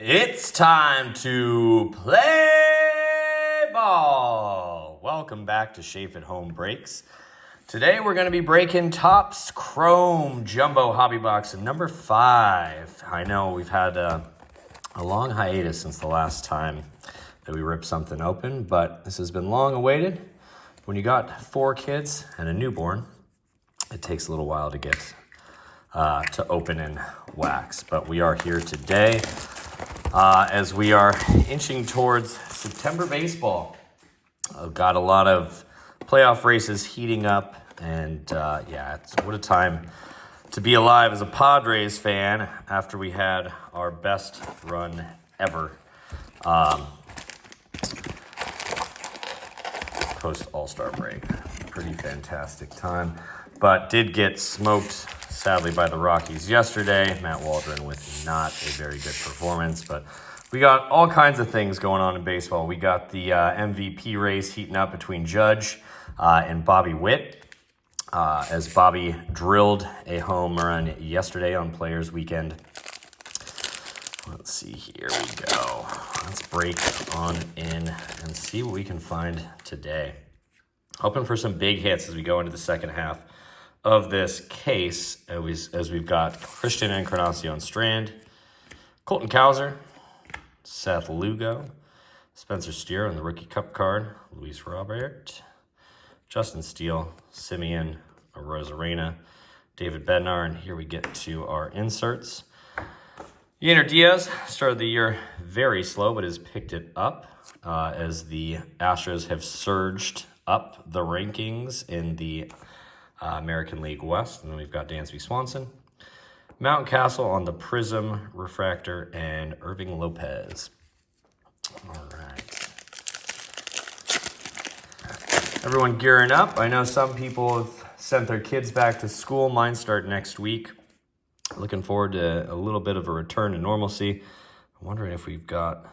It's time to play ball. Welcome back to Shafe at Home Breaks. Today we're going to be breaking Topps Chrome Jumbo Hobby Box number 5. I know we've had a long hiatus since the last time that we ripped something open, but this has been long awaited. When you got 4 kids and a newborn, it takes a little while to get to open and wax. But we are here today. As we are inching towards September baseball. I've got a lot of playoff races heating up, and what a time to be alive as a Padres fan after we had our best run ever post All-Star break. Pretty fantastic time, but did get smoked sadly by the Rockies yesterday. Matt Waldron with not a very good performance, but we got all kinds of things going on in baseball. We got the MVP race heating up between Judge and Bobby Witt, as Bobby drilled a home run yesterday on Players Weekend. Let's see, here we go. Let's break on in and see what we can find today. Hoping for some big hits as we go into the second half of this case, as we've got Christian Encarnacion Strand, Colton Cowser, Seth Lugo, Spencer Steer on the Rookie Cup card, Luis Robert, Justin Steele, Simeon Rosarena, David Bednar, and here we get to our inserts. Yainer Diaz started the year very slow, but has picked it up as the Astros have surged up the rankings in the American League West. And then we've got Dansby Swanson, Mountain Castle on the Prism Refractor, and Irving Lopez. All right. Everyone gearing up. I know some people have sent their kids back to school. Mine start next week. Looking forward to a little bit of a return to normalcy. I'm wondering if we've got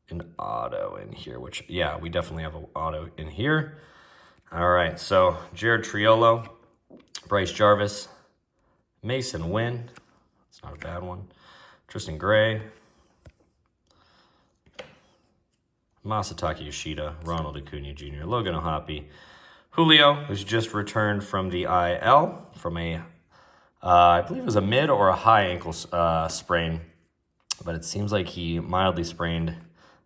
an auto in here, which, yeah, we definitely have an auto in here. All right, so Jared Triolo, Bryce Jarvis, Mason Wynn, that's not a bad one, Tristan Gray, Masataka Yoshida, Ronald Acuna Jr., Logan O'Hoppe, Julio, who's just returned from the IL from a, I believe it was a mid or a high ankle sprain, but it seems like he mildly sprained.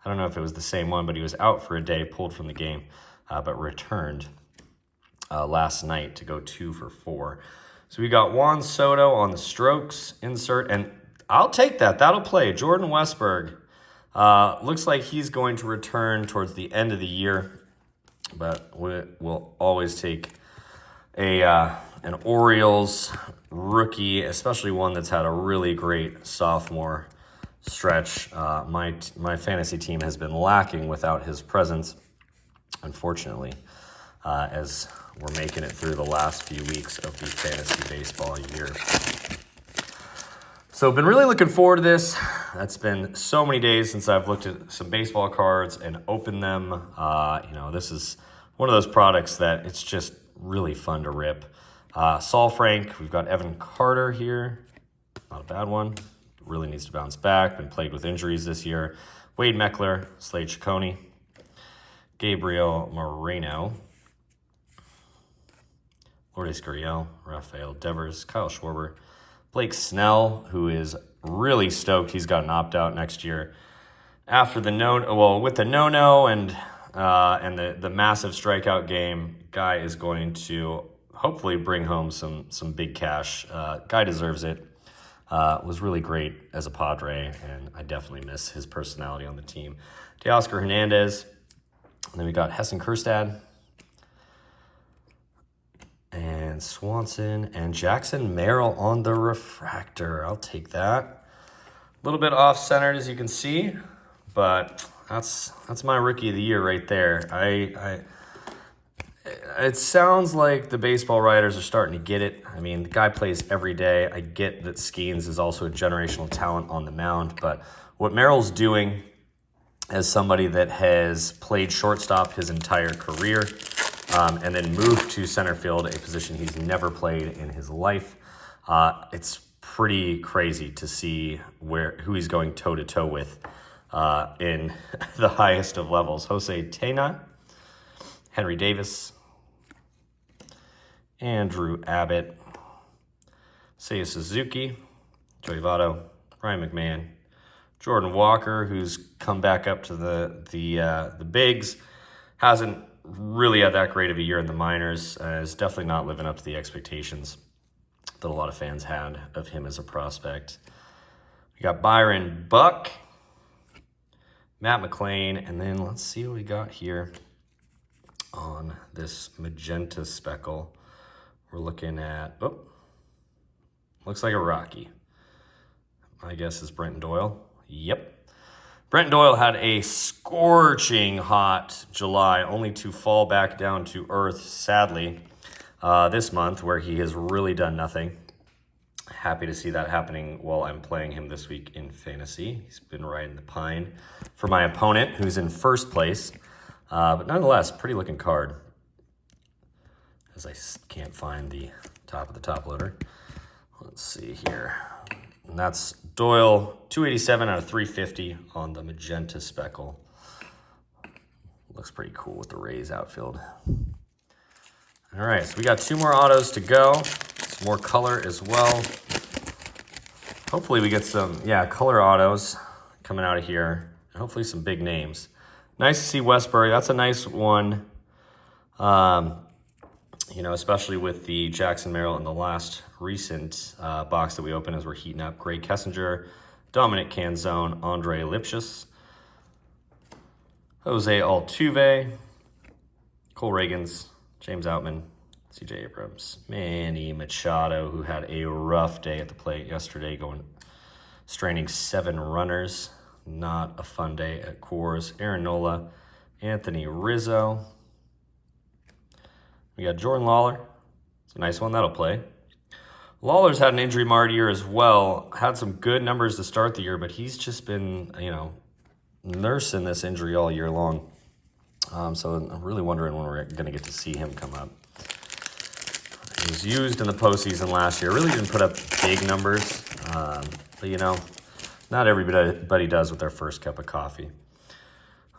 I don't know if it was the same one, but he was out for a day, pulled from the game, but returned last night to go 2 for 4. So we got Juan Soto on the strokes insert, and I'll take that. That'll play. Jordan Westberg looks like he's going to return towards the end of the year, but we'll always take an Orioles rookie, especially one that's had a really great sophomore stretch. My fantasy team has been lacking without his presence, unfortunately, as we're making it through the last few weeks of the fantasy baseball year. So been really looking forward to this. That's been so many days since I've looked at some baseball cards and opened them. This is one of those products that it's just really fun to rip. Saul Frank, we've got Evan Carter here. Not a bad one. Really needs to bounce back. Been plagued with injuries this year. Wade Meckler, Slade Ciccone, Gabriel Moreno, Lourdes Gurriel, Rafael Devers, Kyle Schwarber, Blake Snell, who is really stoked. He's got an opt-out next year. After the with the no-no and the massive strikeout game, guy is going to hopefully bring home some big cash. Guy deserves it. Was really great as a Padre, and I definitely miss his personality on the team. Teoscar Hernandez. And then we got Hessen Kjerstad, and Swanson, and Jackson Merrill on the refractor. I'll take that. A little bit off-centered, as you can see, but that's my rookie of the year right there. It sounds like the baseball writers are starting to get it. I mean, the guy plays every day. I get that Skeens is also a generational talent on the mound, but what Merrill's doing as somebody that has played shortstop his entire career and then moved to center field, a position he's never played in his life, it's pretty crazy to see who he's going toe-to-toe with in the highest of levels. Jose Tena, Henry Davis, Andrew Abbott, Seiya Suzuki, Joey Votto, Ryan McMahon, Jordan Walker, who's come back up to the bigs, hasn't really had that great of a year in the minors, is definitely not living up to the expectations that a lot of fans had of him as a prospect. We got Byron Buck, Matt McLean, and then let's see what we got here on this magenta speckle. We're looking at, looks like a Rocky. My guess is Brenton Doyle. Yep. Brenton Doyle had a scorching hot July, only to fall back down to earth, sadly, this month, where he has really done nothing. Happy to see that happening while I'm playing him this week in fantasy. He's been riding the pine for my opponent, who's in first place. But nonetheless, pretty looking card. As I can't find the top of the top loader. Let's see here. And that's Doyle, 287 out of 350 on the magenta speckle. Looks pretty cool with the Rays outfield. All right, so we got 2 more autos to go. Some more color as well. Hopefully we get some, color autos coming out of here. And hopefully some big names. Nice to see Westbury. That's a nice one. Especially with the Jackson Merrill in the last recent box that we opened as we're heating up. Gray Kessinger, Dominic Canzone, Andre Lipschitz, Jose Altuve, Cole Reagans, James Outman, CJ Abrams, Manny Machado, who had a rough day at the plate yesterday, straining 7 runners. Not a fun day at Coors. Aaron Nola, Anthony Rizzo. We got Jordan Lawler. It's a nice one. That'll play. Lawler's had an injury-marred year as well. Had some good numbers to start the year, but he's just been, nursing this injury all year long. So I'm really wondering when we're going to get to see him come up. He was used in the postseason last year. Really didn't put up big numbers. But, not everybody does with their first cup of coffee.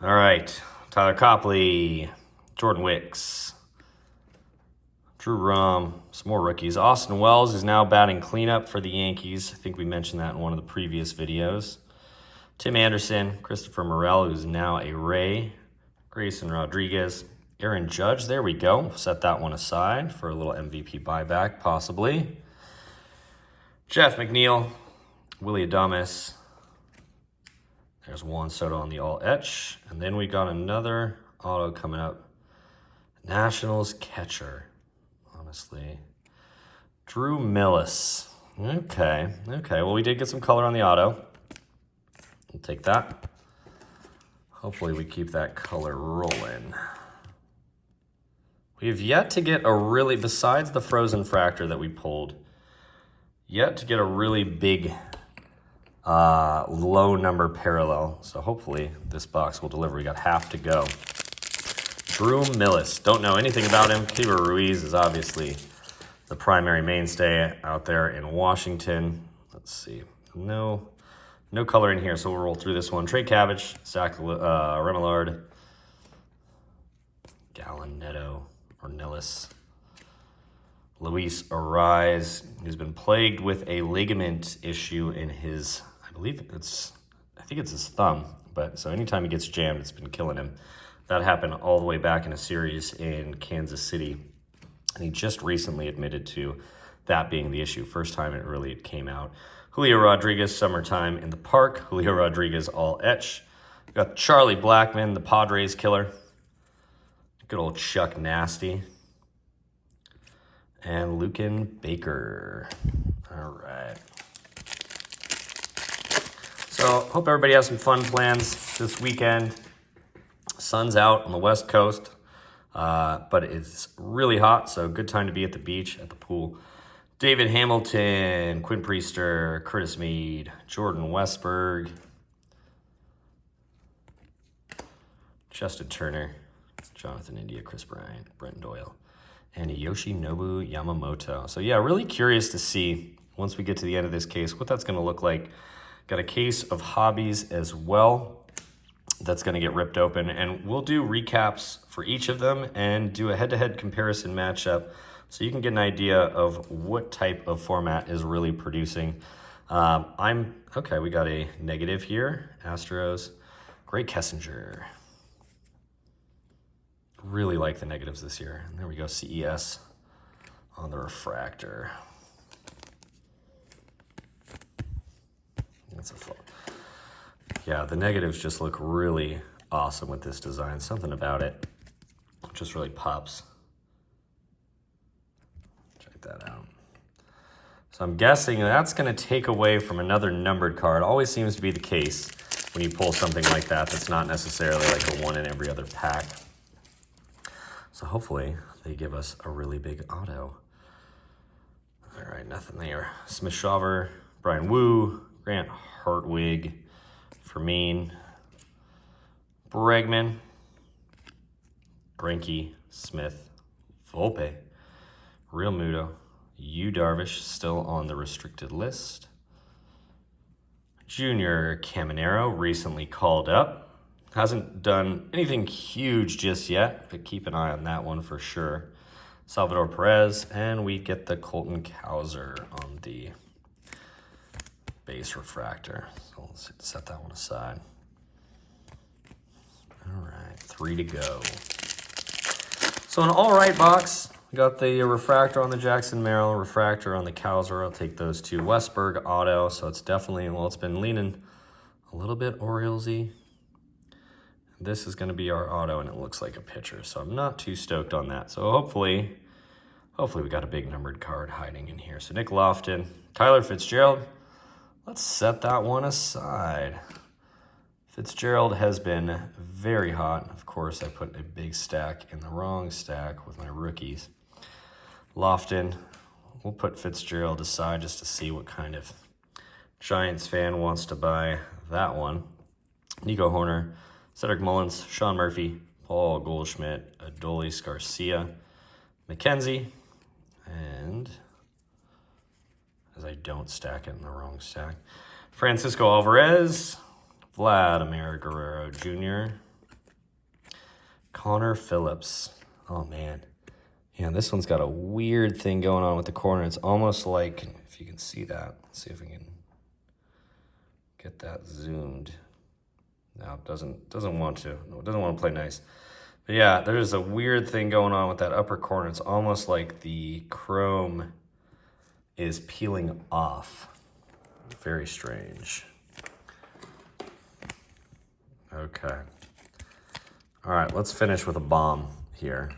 All right. Tyler Copley, Jordan Wicks, Drew Rom, some more rookies. Austin Wells is now batting cleanup for the Yankees. I think we mentioned that in one of the previous videos. Tim Anderson, Christopher Morel, who's now a Ray. Grayson Rodriguez, Aaron Judge. There we go. Set that one aside for a little MVP buyback, possibly. Jeff McNeil, Willie Adames. There's Juan Soto on the all-etch. And then we got another auto coming up. Nationals catcher. Honestly. Drew Millis. Okay. Well, we did get some color on the auto. We'll take that. Hopefully we keep that color rolling. We've yet to get a really, besides the frozen fractor that we pulled, yet to get a really big low number parallel. So hopefully this box will deliver. We got half to go. Drew Millis. Don't know anything about him. Keibert Ruiz is obviously the primary mainstay out there in Washington. Let's see. No color in here, so we'll roll through this one. Trey Cabbage, Zach Remillard, Gallinetto, Ornelas, Luis Ariz, who's been plagued with a ligament issue in his, I think it's his thumb. But so anytime he gets jammed, it's been killing him. That happened all the way back in a series in Kansas City. And he just recently admitted to that being the issue. First time it really came out. Julio Rodriguez, Summertime in the Park. Julio Rodriguez, all etch. We got Charlie Blackmon, the Padres killer. Good old Chuck Nasty. And Lucan Baker. All right. So, hope everybody has some fun plans this weekend. Sun's out on the West Coast, but it's really hot, so good time to be at the beach, at the pool. David Hamilton, Quinn Priester, Curtis Mead, Jordan Westberg, Justin Turner, Jonathan India, Chris Bryant, Brenton Doyle, and Yoshinobu Yamamoto. So yeah, really curious to see once we get to the end of this case, what that's going to look like. Got a case of hobbies as well that's going to get ripped open, and we'll do recaps for each of them and do a head-to-head comparison matchup so you can get an idea of what type of format is really producing. Okay, we got a negative here. Astros. Great Kessinger. Really like the negatives this year. And there we go, CES on the refractor. That's a fun. Yeah, the negatives just look really awesome with this design. Something about it just really pops. Check that out. So I'm guessing that's going to take away from another numbered card. Always seems to be the case when you pull something like that that's not necessarily like a one in every other pack. So hopefully they give us a really big auto. All right, nothing there. Smith Shawver, Brian Wu, Grant Hartwig, Fermin, Bregman, Greinke, Smith, Volpe, Real Muto, Yu Darvish still on the restricted list. Junior Caminero recently called up. Hasn't done anything huge just yet, but keep an eye on that one for sure. Salvador Perez, and we get the Colton Cowser on the base refractor. So let's set that one aside. All right, 3 to go. So an all right box. We got the refractor on the Jackson Merrill, refractor on the Cowser. I'll take those two. Westberg auto, so it's definitely, well, it's been leaning a little bit Orioles-y. This is going to be our auto, and it looks like a pitcher, so I'm not too stoked on that. So hopefully we got a big numbered card hiding in here. So Nick Lofton, Tyler Fitzgerald. Let's set that one aside. Fitzgerald has been very hot. Of course, I put a big stack in the wrong stack with my rookies. Lofton, we'll put Fitzgerald aside just to see what kind of Giants fan wants to buy that one. Nico Horner, Cedric Mullins, Sean Murphy, Paul Goldschmidt, Adolis Garcia, McKenzie, and as I don't stack it in the wrong stack, Francisco Alvarez, Vladimir Guerrero Jr., Connor Phillips. Oh, man. Yeah, this one's got a weird thing going on with the corner. It's almost like, if you can see that, let's see if we can get that zoomed. No, it doesn't want to. No, it doesn't want to play nice. But yeah, there's a weird thing going on with that upper corner. It's almost like the chrome is peeling off. Very strange. Okay. All right, let's finish with a bomb here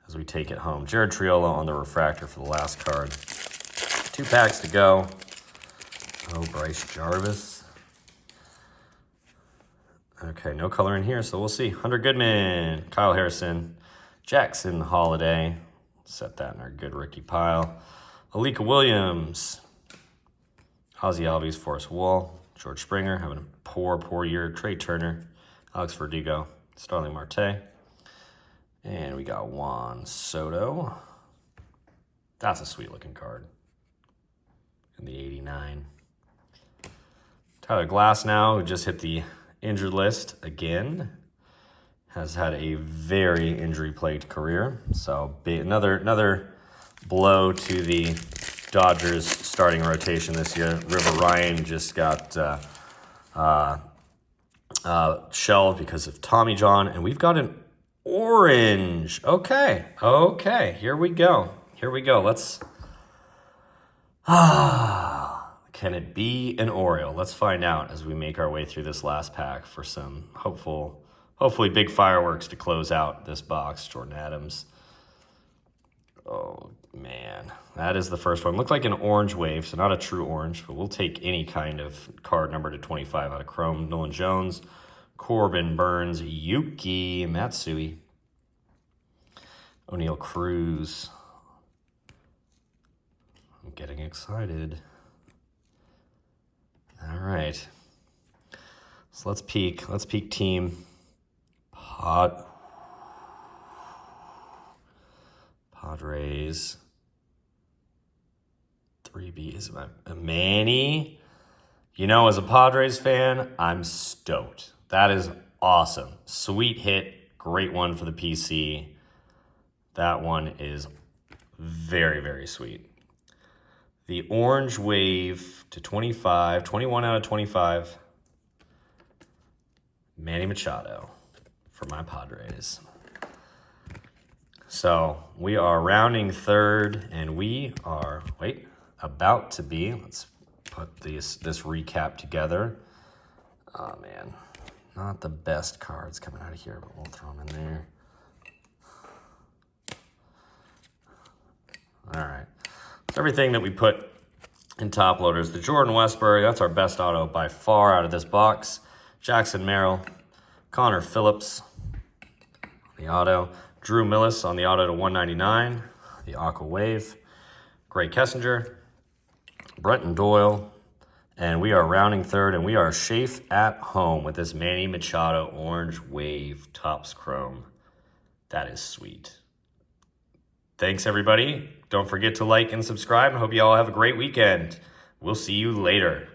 as we take it home. Jared Triolo on the refractor for the last card. 2 packs to go. Oh, Bryce Jarvis. Okay, no color in here, so we'll see. Hunter Goodman, Kyle Harrison, Jackson Holiday. Set that in our good rookie pile. Alika Williams, Ozzie Albies, Forrest Wall, George Springer, having a poor year. Trey Turner, Alex Verdugo, Starling Marte. And we got Juan Soto. That's a sweet-looking card. In the 89. Tyler Glasnow, who just hit the injured list again, has had a very injury-plagued career. So another blow to the Dodgers starting rotation this year. River Ryan just got shelved because of Tommy John, and we've got an orange. Okay, here we go. Let's can it be an Oriole? Let's find out as we make our way through this last pack for some hopefully big fireworks to close out this box. Jordan Adams. Oh, man. That is the first one. Looked like an orange wave, so not a true orange, but we'll take any kind of card number to 25 out of Chrome. Nolan Jones, Corbin Burns, Yuki Matsui, O'Neal Cruz. I'm getting excited. All right. So let's peek. Let's peek team. Padres. 3B is a Manny. You know, as a Padres fan, I'm stoked. That is awesome. Sweet hit. Great one for the PC. That one is very, very sweet. The Orange Wave to 25, 21 out of 25. Manny Machado for my Padres. So we are rounding third, and we are, about to be, let's put this recap together. Oh man, not the best cards coming out of here, but we'll throw them in there. All right, so everything that we put in top loaders. The Jordan Westbury, that's our best auto by far out of this box. Jackson Merrill, Connor Phillips, the auto. Drew Millis on the auto to 199, the Aqua Wave. Gray Kessinger, Brenton Doyle, and we are rounding third, and we are safe at home with this Manny Machado Orange Wave Topps Chrome. That is sweet. Thanks, everybody. Don't forget to like and subscribe. I hope you all have a great weekend. We'll see you later.